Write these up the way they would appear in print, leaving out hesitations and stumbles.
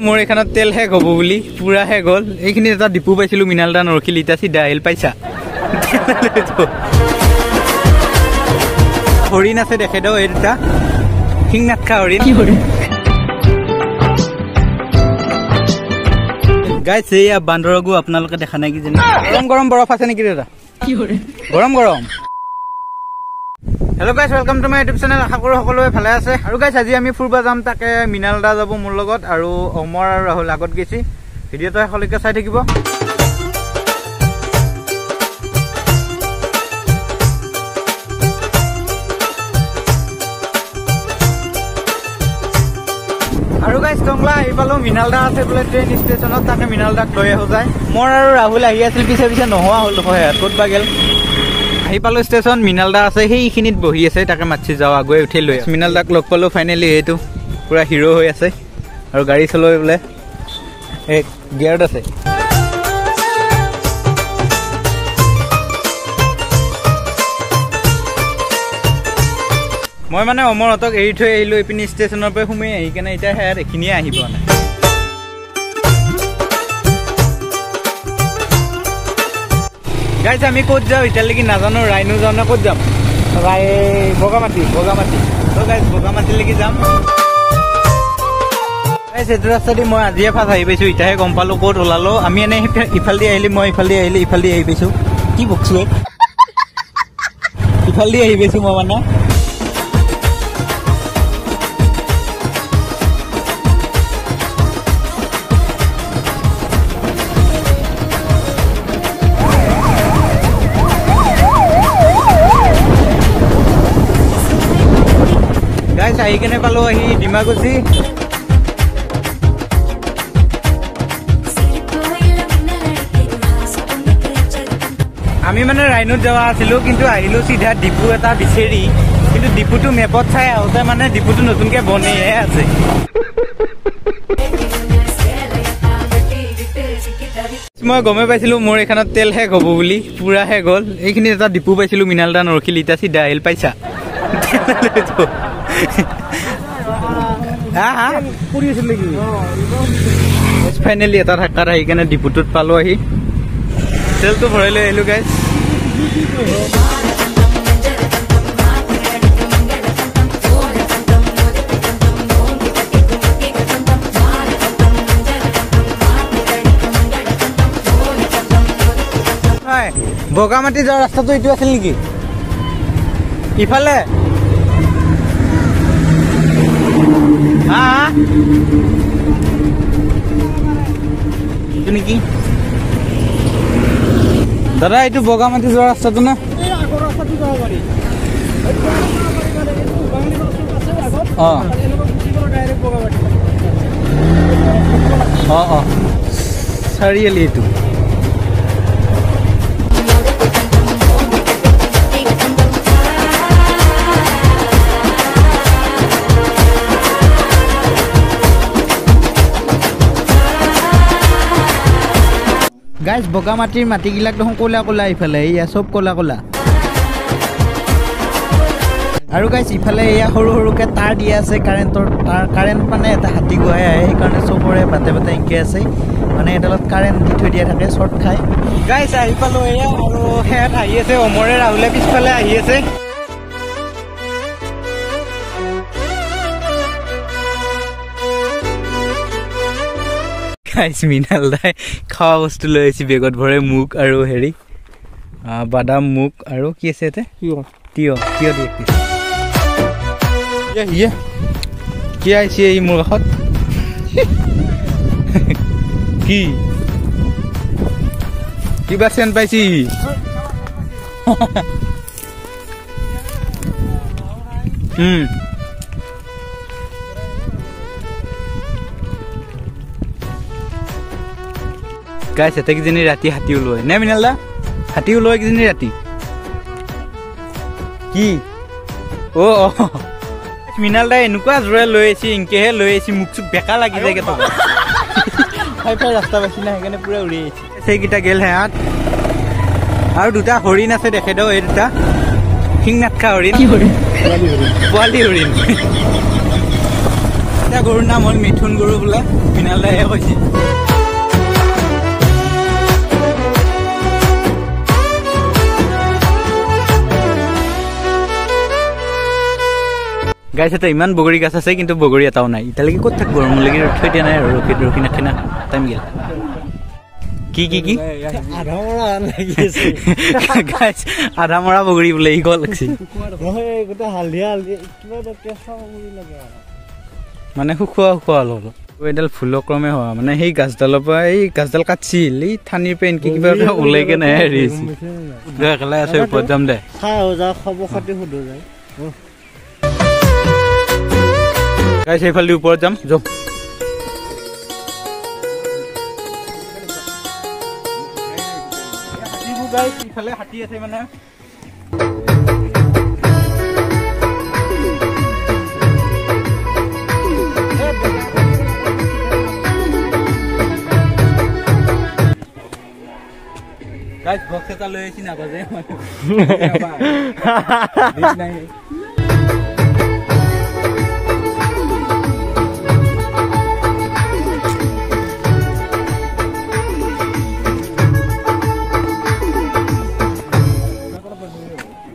মোৰ এখানত তেল শেষ হ'ব বুলি পুৰা শেষ হ'ল এইখিনি এটা ডিপু পাইছিলো মিনালদা নৰখিল ইটা চিধা আহিল পাইছা হৰিণ আছে দেখে দাও এই দুটা সিংনাথা হৰিণ গাইছ এয়া বান্দৰগু আপোনালোকে দেখা নাই কি জানি গৰম গৰম বৰফ আছে নেকি দাদা গৰম গৰম hello' guys welcome to my YouTube channel আশা কৰো সকলোৱে ভালে আছে আৰু গাইছ আজি আমি ফুৰবা যাম তাকে মিনালদা যাব মোৰ লগত আৰু অমৰ আৰু ৰাহুল আগত গৈছি ভিডিঅ'টো শেষলৈকে চাই থাকিব আৰু গাইছ টংলা আহিপালো মিনালদা আছে বোলে ট্ৰেইন ষ্টেচনত তাকে মিনালদাক লৈ আহো যায় মোৰ আৰু ৰাহুল আহি আছিল পিছে পিছে নোহোৱা হ'ল ক'ত বা গেল আহি পালো ষ্টেচন মিনালদা আছে সেইখিনিত বহি আছে তাকে মাতছি যাওঁ আগুৱাই উঠি লৈ মিনালদাক লগ পালো ফাইনেলি এইটো পুৰা হিৰো হৈ আছে আৰু গাড়ী চলাই বোলে এক গিয়াৰত আছে মই মানে অমৰহঁতক এৰি থৈ আহিলো এইপিনি ষ্টেচনৰ পৰা সোমাই আহি কেনে এতিয়া সেয়াত এইখিনিয়ে আহি পোৱা নাই গাইছ আমি ক'ত যাওঁ এতিয়ালৈকে নাজানো ৰাইনো যাওঁ না ক'ত যাম বগামাটি তো গাইছ বগামাটিলৈকে যাম গাইছ এইটো ৰাস্তা দি মই আজিয়ে ফাৰ্ষ্ট আহি পাইছোঁ এতিয়াহে গম পালোঁ ক'ত ওলালো আমি এনে ইফালেদি আহিলি মই ইফালেদি আহি পাইছোঁ কি বকছো ইফালেদি আহি পাইছোঁ মই মানে আহি কেনে পালো আহি ডিমাকুচি আমি মানে ৰাইনোত যোৱা আছিলো কিন্তু আহিলো চিধা ডিপু এটা বিচাৰি কিন্তু ডিপুটো মেপত চাই আহোঁতে মানে ডিপুটো নতুনকে বনিহে আছে মই গমে পাইছিলো মোৰ এখানত তেল শেষ হ'ব বুলি পুৰা শেষ হ'ল এইখিনি এটা ডিপু পাইছিলো মিনালদা নৰখিল ইটা চিধা আহিল পাইছা ফাইনেলি এটা ধাক্কাত আহি কেনে ডিপুটোত পালো আহি তেলটো ভৰাই লৈ আহিলো গাইছ বগামাটি যোৱা ৰাস্তাটো এইটো আছিল নেকি ইফালে নেকি দাদা এইটো বগামাটি যোৱা ৰাস্তাটো না চাৰিআলি এইটো গাইছ বগামাটিৰ মাটিবিলাক দেখোন ক'লা ক'লা ইফালে এয়া চব ক'লা ক'লা আৰু গাইছ ইফালে এয়া সৰু সৰুকৈ তাঁৰ দিয়া আছে কাৰেণ্টৰ কাৰেণ্ট মানে এটা হাতী গুৱাই আহে সেইকাৰণে চবৰে বাটে বাটে এনেকৈ আছে মানে এডালত কাৰেণ্ট দি থৈ দিয়া থাকে শ্বৰ্ট খাই গাইছ আহি পালোঁ এয়া আৰু সেয়াত আহি আছে অমৰে ৰাহুলে পিছফালে আহি আছে গাইছ মিনালদাই খোৱা বস্তু লৈ আহিছে বেগত ভৰাই মুগ আৰু হেৰি বাদাম মুগ আৰু কি আছে ইয়াতে তিয়হ দিয়ে কি আহিছে এই মোৰ কাষত কি কিবা চেন পাইছি গাইছ এটা কিজানি ৰাতি হাতী ওলোৱা নে মিনালদা হাতী ওলোৱা কিজানি ৰাতি কি মিনালদাই এনেকুৱা জোৰে লৈ আহিছে ইনকেহে লৈ আহিছে মুখ চুখ বেকা লাগি যায় কেতিয়াবা খাই ৰাস্তা পাইছি না সেইকাৰণে পুৰা উৰি আহিছে সেইকেইটা গেল হেয়াত আৰু দুটা হৰিণ আছে দেখে দাও এই দুটা সিংনাথা হৰিণ পোৱালি হৰিণ এটা গৰুৰ নাম হ'ল মিথুন গৰু বোলে মৃণাল দায়ে কৈছে গাইছ এটা ইমান বগৰী গাছ আছে কিন্তু বগৰী এটাও নাই এতিয়ালৈকে ক'ত থাক গৰম লাগি ৰখি দিয়া নাই আৰু ৰখি নাখিনা টাইম গেল কি আধা মৰা বগৰী বোলে ই গল লাগছে মানে শুখোৱা অলপ এডাল ফুলক্ৰমে হোৱা মানে সেই গাছডালৰ পৰা এই গাছডাল কাটছিল এই ঠানিৰ পৰা এনেকে কিবা ওলাই কেনে একেলাই আছে ওপৰত যাম দে গাইছ সেইফালে ওপৰত যাম যাওক ইফালে হাতী আছে মানে গাইছ বক্স এটা লৈ আহিছি নাবাজে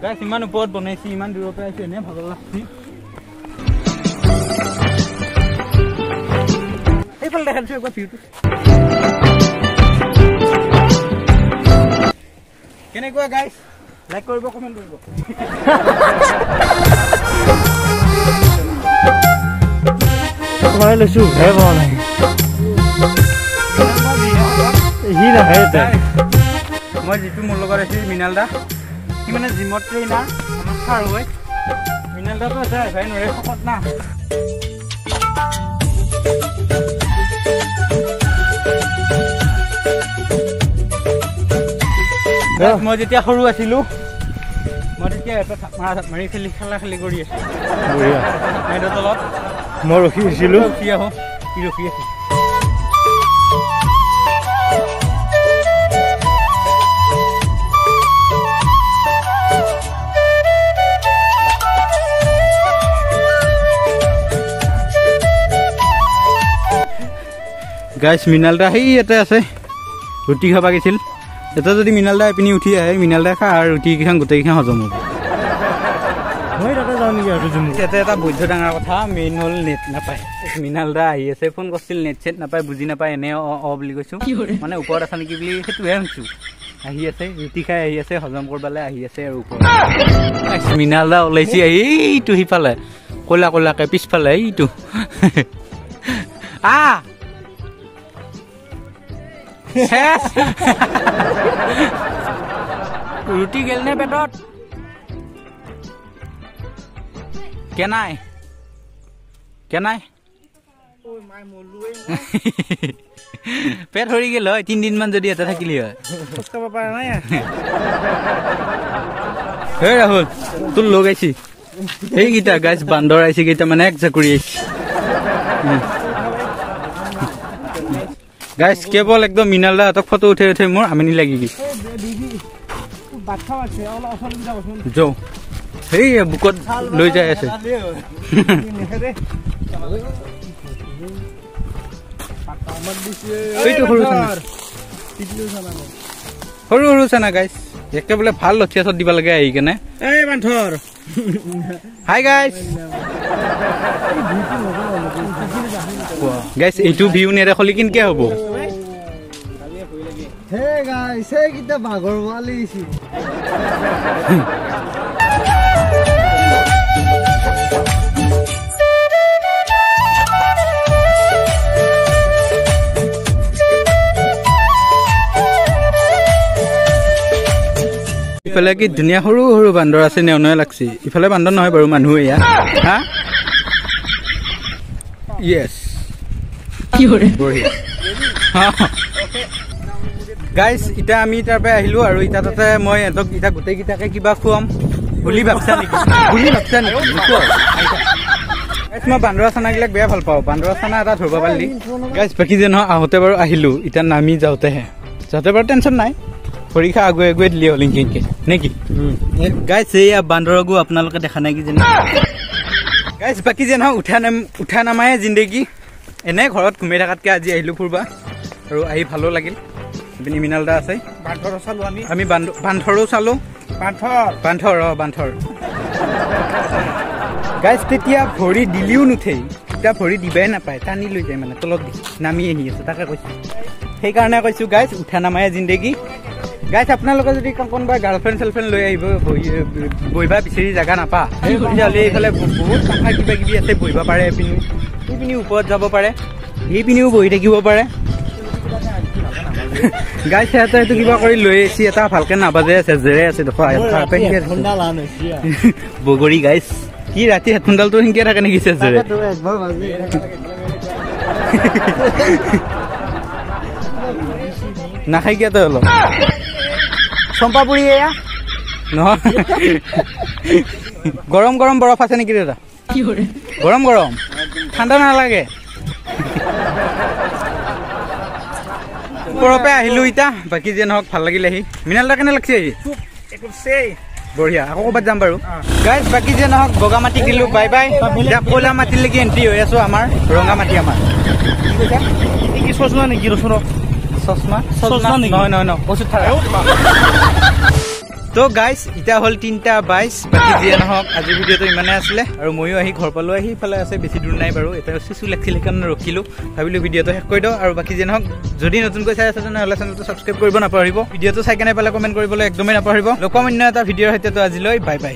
গাইছ ইমান ওপৰত বনাইছি ইমান দূৰৰ পৰা আহিছে এনে ভাগৰ লাগছি এইফালে দেখাইছো একবাৰ ভিউটো কেনেকুৱা গাইছ লাইক কৰিব কমেণ্ট কৰিব তোমাৰে লৈছো হে পোৱা নাই সি নাহে মই যিটো মোৰ লগত আছিল মৃণাল দা সি মানে জিমত ট্ৰেইনাৰ আমাৰ ছাৰ হয় মৃণাল দাটো আছে ভাই নৰে শকত না মই যেতিয়া সৰু আছিলো মই তেতিয়া মাৰি খেলি খেলি কৰি আছিলো তলত মই ৰখি আছিলো ৰখি আহো কি ৰখি আছো গাইছ মৃণাল দা সেই ইয়াতে আছে ৰুটি খাব গৈছিল এটা যদি মৃণাল দা এপিনি উঠি আহে মৃণাল দা খা আৰু ৰুটিকেইখন গোটেইকেইখন হজম হ'ব মই তাতে যাওঁ নেকি আৰু ইয়াতে এটা বৈধ ডাঙৰ কথা মেইন হ'ল নেট নাপায় মৃণাল দা আহি আছে ফোন কৰিছিল নেট চেট নাপায় বুজি নাপায় এনে বুলি কৈছো মানে ওপৰত আছে নেকি বুলি সেইটোহে শুনিছো আহি আছে ৰুটি খাই আহি আছে হজম কৰিবলৈ আহি আছে আৰু ওপৰত মৃণাল দা ওলাইছে এইটো সিফালে ক'লা ক'লাকে পিছফালে এইটো ৰুটি গেল নে পেটত কেনাই পেট হৰি গেল হয় 3 দিনমান যদি এটা থাকিলি হয় খোজকাব পৰা নাই হে ৰাহুল তোৰ লগাইছি সেইকেইটা গাইছ বান্দৰ আহিছে কেইটা মানে এক জাকুৰি আহিছে গাইছ কেৱল একদম মৃণাল দা হাতক ফটো উঠাই উঠাই মোৰ আমনি লাগি গৈ যাওঁ সেই বুকত লৈ যাই আছে সৰু সৰু চানা গাইছ একে বোলে ভাল লঠিয়া চত দিব লাগে আহি কেনে হাই গাইছ গাইছ এইটো ভিউ নেদেখলি কেনেকে হ'ব ভাগৰ মালি ইফালে কি ধুনীয়া সৰু সৰু বান্দৰ আছে নেওনয়ে লাগছি ইফালে বান্দৰ নহয় বাৰু মানুহ এয়া হা ইয়েছ কি হৰে বঢ়িয়া গাইছ ইটা আমি তাৰ পৰা আহিলো আৰু ইটা তাতে মই এতক ইটা গোটেইকেইটাকে কিবা খুৱাম বুলি ভাবছা নেকি মই বান্দৰা চানাবিলাক বেয়া ভাল পাওঁ বান্দৰা চানা এটা ধৰিব পাৰিলি গাইছ বাকী যে নহয় আহোঁতে বাৰু আহিলো ইটা নামি যাওঁতেহে যাওঁতে বাৰু টেনশ্যন নাই পৰীক্ষা আগুৱাই আগুৱাই দিলে হ'ল নেকি গাইছ এয়া বান্দৰকো আপোনালোকে দেখা নাই কি যেনে গাইজ বাকী যে নহয় উঠা নামায়ে জিন্দেগী এনে ঘৰত ঘুমাই থকাতকৈ আজি আহিলোঁ ফুৰবা আৰু আহি ভালো লাগিল আপুনি মৃণাল দা আছে বান্ধৰো চালো আমি বান্ধৰো চালোঁ বান্ধৰ গাইজ তেতিয়া ভৰি দিলেও নুঠেই এতিয়া ভৰি দিবাই নাপায় টানি লৈ যায় মানে তলত নামি আহি আছে তাকে কৈছোঁ সেইকাৰণে কৈছোঁ গাইজ উঠা নামায়ে জিন্দেগী গাইজ আপোনালোকে যদি কোনোবা গাৰ্লফ্ৰেণ্ড চাৰ্লফ্ৰেণ্ড লৈ আহিব বহিবা বিচাৰি জেগা নাপা তেতিয়াহ'লে এইফালে বহুত পাখা কিবা কিবি আছে বহিব পাৰে এইপিনি ওপৰত যাব পাৰে এইপিনিও বহি থাকিব পাৰে গাইজ সিহঁতে এইটো কিবা কৰি লৈ আহিছে এটা ভালকে নাবাজে আছে জেৰে আছে বগৰী গাইজ কি ৰাতি হেডফোনডালটো সেনেকে থাকে নেকি জেৰে নাখাই কিয় তই অলপ চম্পাপুৰি এয়া নহয় গৰম বৰফ আছে নেকি দাদা গৰম ঠাণ্ডা নালাগে ওপৰপে আহিলোঁ এতিয়া বাকী যে নহওক ভাল লাগিল আহি মৃণাল দা কেনে লাগছে আহি বঢ়িয়া আকৌ ক'ৰবাত যাম বাৰু গাইজ বাকী যে নহওক বগামাটি দিলোঁ বাই বাই এতিয়া কলা মাটিলৈকে এণ্ট্ৰি হৈ আছোঁ আমাৰ ৰঙামাটি আমাৰ কি চচমা নেকি চশমা নহয় ওষুধ থাকা তো গাইজ এতিয়া হ'ল 3:22 বাকী যিয়ে নহওক আজিৰ ভিডিঅ'টো ইমানে আছিলে আৰু ময়ো আহি ঘৰ পালোঁ আহি ইফালে আছে বেছি দূৰ নাই বাৰু এতিয়া চিচু লাগিছিল সেইকাৰণে ৰখিলোঁ ভাবিলোঁ ভিডিঅ'টো শেষ কৰি দিওঁ আৰু বাকী যিয়ে নহওক যদি নতুনকৈ চাই আছে তেনেহ'লে চেনেলটো ছাবস্ক্ৰাইব কৰিব নাপাহৰিব ভিডিঅ'টো চাই কেনে পালে কমেণ্ট কৰিবলৈ একদমেই নাপাহৰিব লগ পাম অন্য এটা ভিডিঅ'ৰ সৈতে আজিলৈ বাই বাই